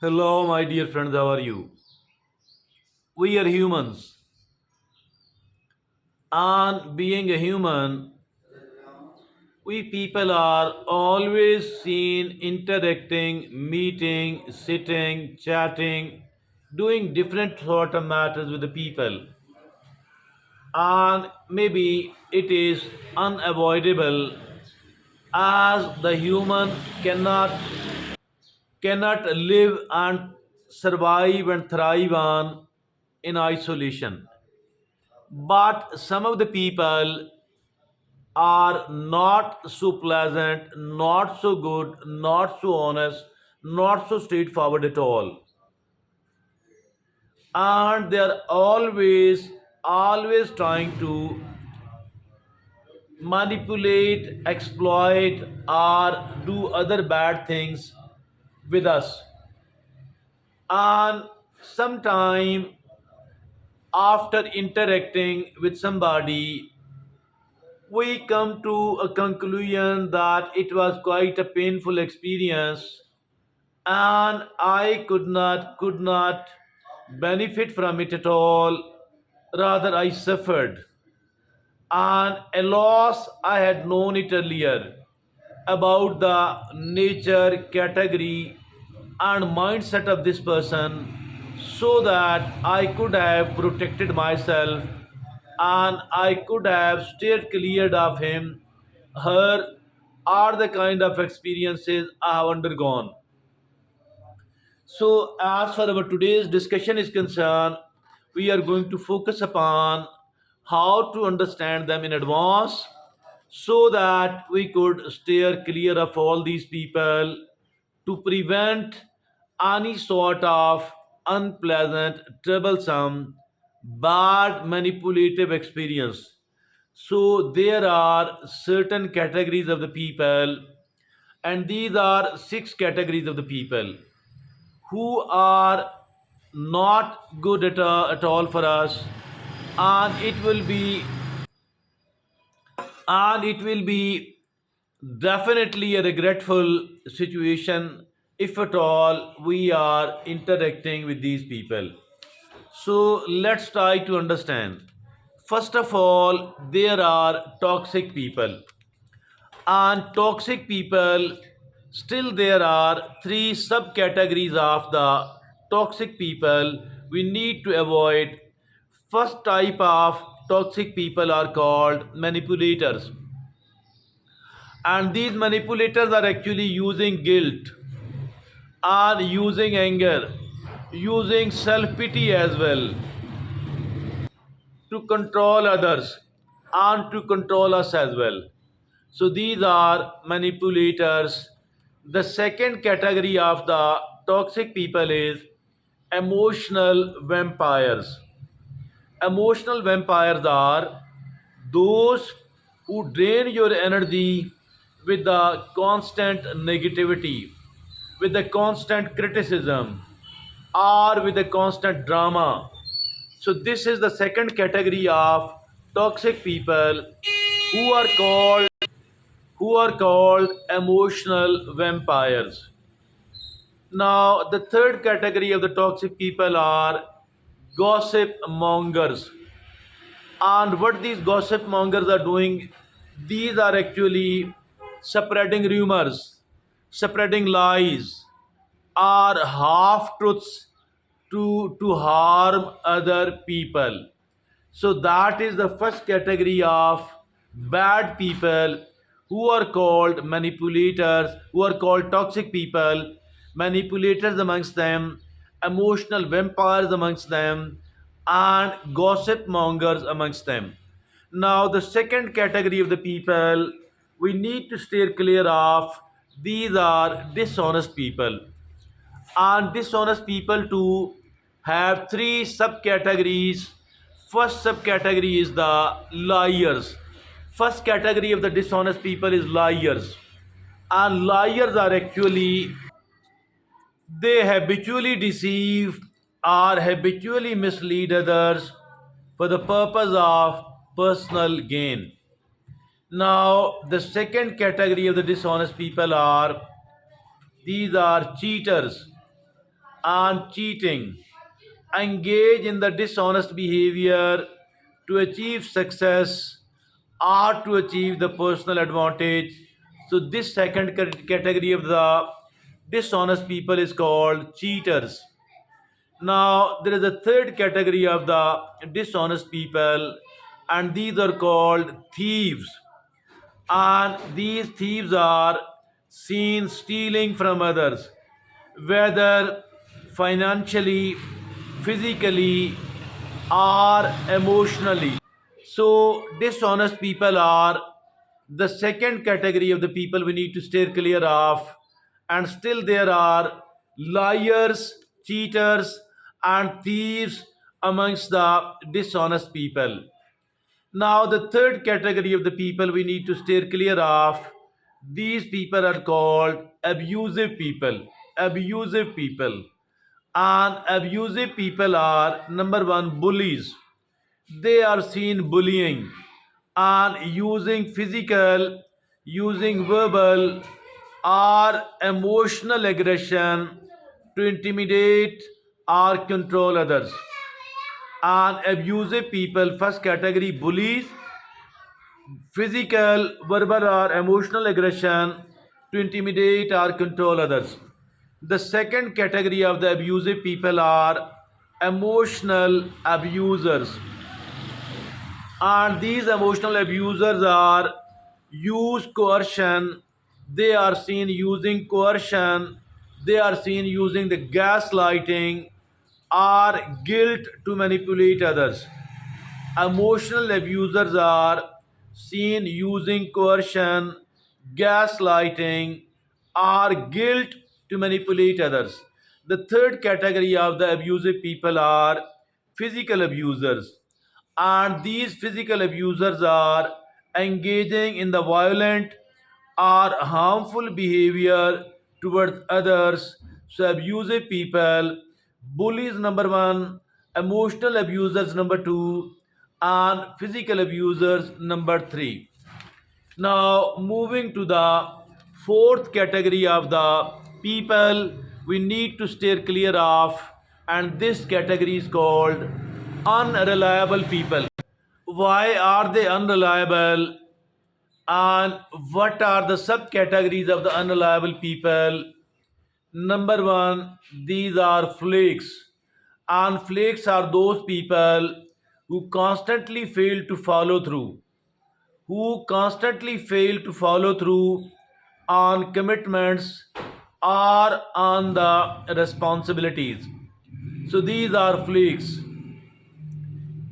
Hello, my dear friends, how are you? We are humans, and being a human, we people are always seen interacting, meeting, sitting, chatting, doing different sort of matters with the people. And maybe it is unavoidable as the human cannot live and survive and thrive on in isolation. But some of the people are not so pleasant, not so good, not so honest, not so straightforward at all. And they are always trying to manipulate, exploit, or do other bad things with us. And sometime after interacting with somebody, we come to a conclusion that it was quite a painful experience and I could not benefit from it at all. Rather, I suffered. And a loss I had known it earlier about the nature, category, and mindset of this person so that I could have protected myself and I could have stayed cleared of him, her, are the kind of experiences I have undergone. So, as far our today's discussion is concerned, we are going to focus upon how to understand them in advance so that we could steer clear of all these people to prevent any sort of unpleasant, troublesome, bad, manipulative experience. So, there are certain categories of the people, and these are six categories of the people who are not good at all for us, and it will be definitely a regretful situation if at all we are interacting with these people. So let's try to understand. First of all, there are toxic people, and toxic people, still there are three subcategories of the toxic people we need to avoid. First type of toxic people are called manipulators, and these manipulators are actually using guilt, are using anger, using self pity as well to control others and to control us as well. So these are manipulators. The second category of the toxic people is emotional vampires. Emotional vampires are those who drain your energy with the constant negativity, with the constant criticism, or with the constant drama. So this is the second category of toxic people who are called emotional vampires. Now, the third category of the toxic people are gossip mongers. And what these gossip mongers are doing, these are actually spreading rumors, spreading lies, or half truths to harm other people. So that is the first category of bad people who are called manipulators, who are called toxic people, manipulators amongst them, emotional vampires amongst them, and gossip mongers amongst them. Now, the second category of the people we need to steer clear of, these are dishonest people. And dishonest people too have three subcategories. First subcategory is the liars. First category of the dishonest people is liars. And liars are actually, they habitually deceive or habitually mislead others for the purpose of personal gain. Now, the second category of the dishonest people are, these are cheaters. and cheating, engage in the dishonest behavior to achieve success or to achieve the personal advantage. So, this second category of the dishonest people is called cheaters. Now, there is a third category of the dishonest people, and these are called thieves. And these thieves are seen stealing from others, whether financially, physically, or emotionally. So, dishonest people are the second category of the people we need to steer clear of. And still, there are liars, cheaters, and thieves amongst the dishonest people. Now, the third category of the people we need to steer clear of, these people are called abusive people. Abusive people. And abusive people are number one, bullies. They are seen bullying and using physical, using verbal or emotional aggression to intimidate or control others. And abusive people, first category, bullies, physical, verbal, or emotional aggression to intimidate or control others. The second category of the abusive people are emotional abusers. And these emotional abusers are use coercion. They are seen using coercion. They are seen using the gaslighting or guilt to manipulate others. Emotional abusers are seen using coercion, gaslighting, or guilt to manipulate others. The third category of the abusive people are physical abusers. And these physical abusers are engaging in the violent or harmful behavior towards others. So, abusive people, bullies number one, emotional abusers number two, and physical abusers number three. Now, moving to the fourth category of the people we need to steer clear of, and this category is called unreliable people. Why are they unreliable? And what are the subcategories of the unreliable people? Number one, these are flakes. And flakes are those people who constantly fail to follow through, on commitments or on the responsibilities. So these are flakes,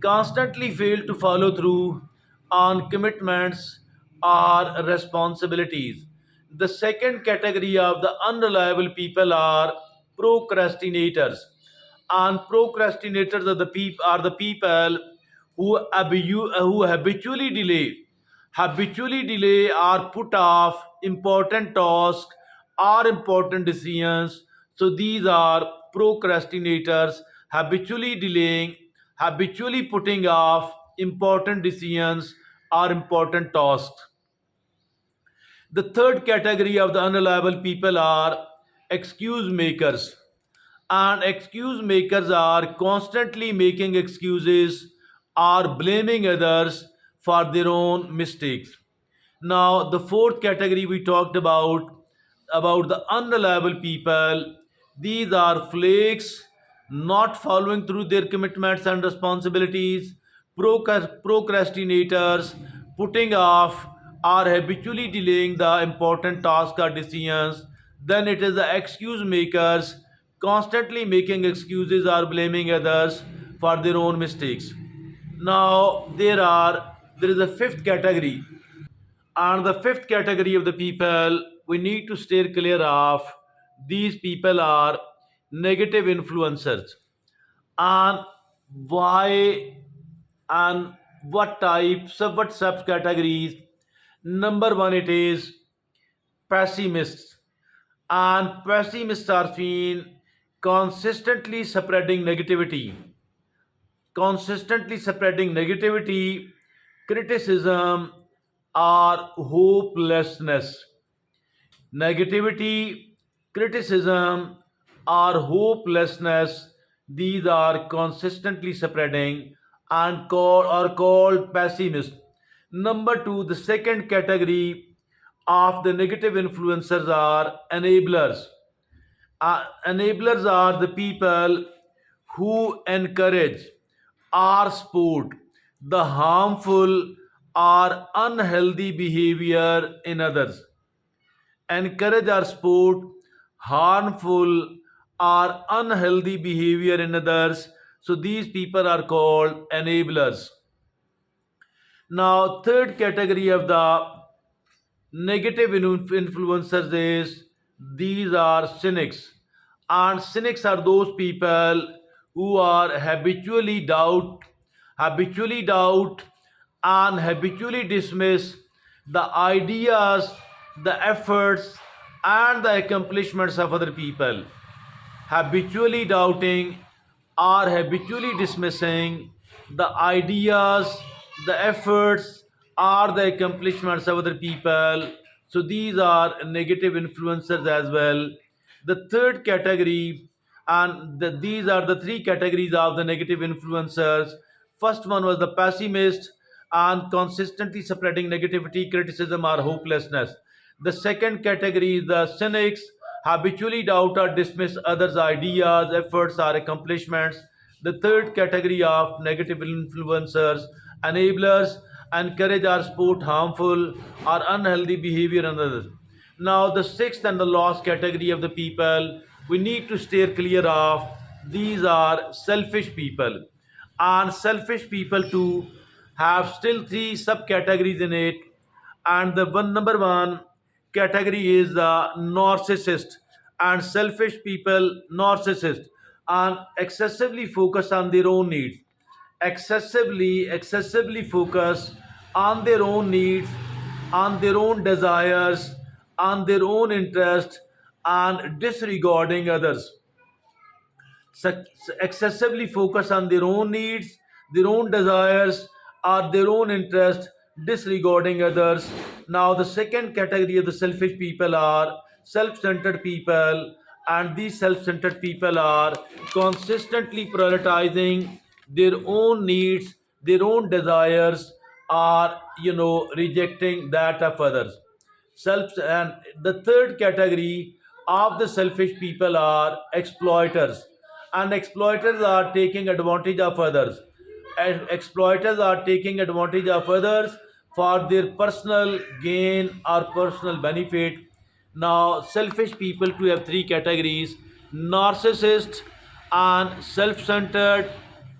constantly fail to follow through on commitments or responsibilities. The second category of the unreliable people are procrastinators. And procrastinators are the people who habitually delay or put off important tasks or important decisions. So these are procrastinators, habitually delaying, habitually putting off important decisions or important tasks. The third category of the unreliable people are excuse makers. And excuse makers are constantly making excuses or blaming others for their own mistakes. Now, the fourth category we talked about the unreliable people. These are flakes, not following through their commitments and responsibilities, procrastinators, putting off or habitually delaying the important tasks or decisions. Then it is the excuse makers, constantly making excuses or blaming others for their own mistakes. Now there is a fifth category, and the fifth category of the people we need to steer clear of, these people are negative influencers. And why and what subcategories? Number one, it is pessimists. And pessimists are seen consistently spreading negativity, criticism, or hopelessness. Negativity, criticism, or hopelessness. These are consistently spreading and are called pessimist. Number two, the second category of the negative influencers are enablers. Enablers are the people who encourage or support the harmful or unhealthy behavior in others. Encourage or support harmful or unhealthy behavior in others. So these people are called enablers. Now, third category of the negative influencers is these are cynics. And cynics are those people who are habitually doubt and habitually dismiss the ideas, the efforts, and the accomplishments of other people. Habitually doubting or habitually dismissing the ideas, the efforts, or the accomplishments of other people. So these are negative influencers as well. The third category, and these are the three categories of the negative influencers. First one was the pessimist and consistently spreading negativity, criticism, or hopelessness. The second category is the cynics, habitually doubt or dismiss others' ideas, efforts, or accomplishments. The third category of negative influencers, enablers, encourage or support harmful or unhealthy behavior in others. Now, the sixth and the last category of the people we need to steer clear of, these are selfish people. And selfish people too have still three subcategories in it. And the one number one category is the narcissist. And selfish people, narcissist, and excessively focus on their own needs. Excessively focus on their own needs, on their own desires, on their own interest, and disregarding others. Excessively focus on their own needs, their own desires, or their own interest, disregarding others. Now, the second category of the selfish people are self centered people, and these self centered people are consistently prioritizing their own needs, their own desires, or rejecting that of others. Self and the third category of the selfish people are exploiters, and exploiters are taking advantage of others, and exploiters are taking advantage of others for their personal gain or personal benefit. Now, selfish people too have three categories: narcissists and self-centered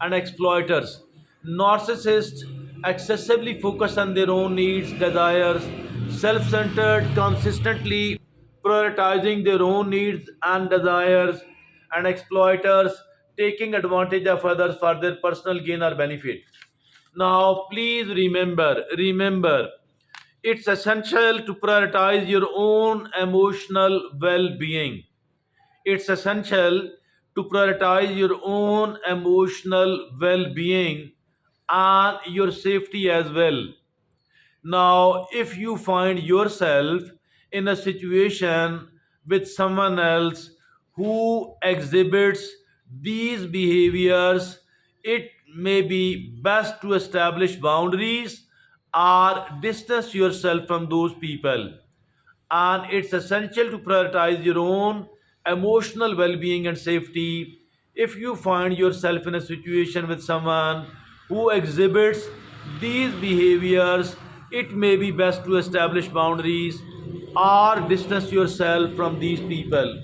and exploiters. Narcissists excessively focus on their own needs, desires, self-centered, consistently prioritizing their own needs and desires, and exploiters taking advantage of others for their personal gain or benefit. Now, please remember, it's essential to prioritize your own emotional well being. It's essential to prioritize your own emotional well being and your safety as well. Now, if you find yourself in a situation with someone else who exhibits these behaviors, it may be best to establish boundaries or distance yourself from those people. And it's essential to prioritize your own emotional well-being and safety. If you find yourself in a situation with someone who exhibits these behaviors, it may be best to establish boundaries or distance yourself from these people.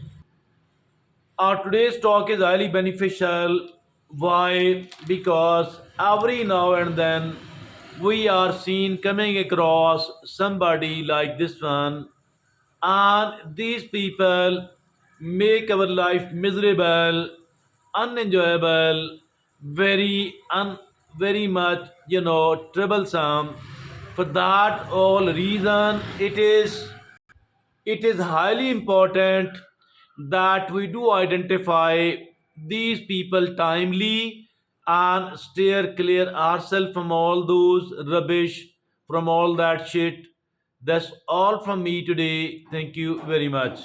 Our today's talk is highly beneficial. Why? Because every now and then we are seen coming across somebody like this one, and these people make our life miserable, unenjoyable, very much troublesome. For that all reason, it is highly important that we do identify these people timely and steer clear ourselves from all those rubbish, from all that shit. That's all from me today. Thank you very much.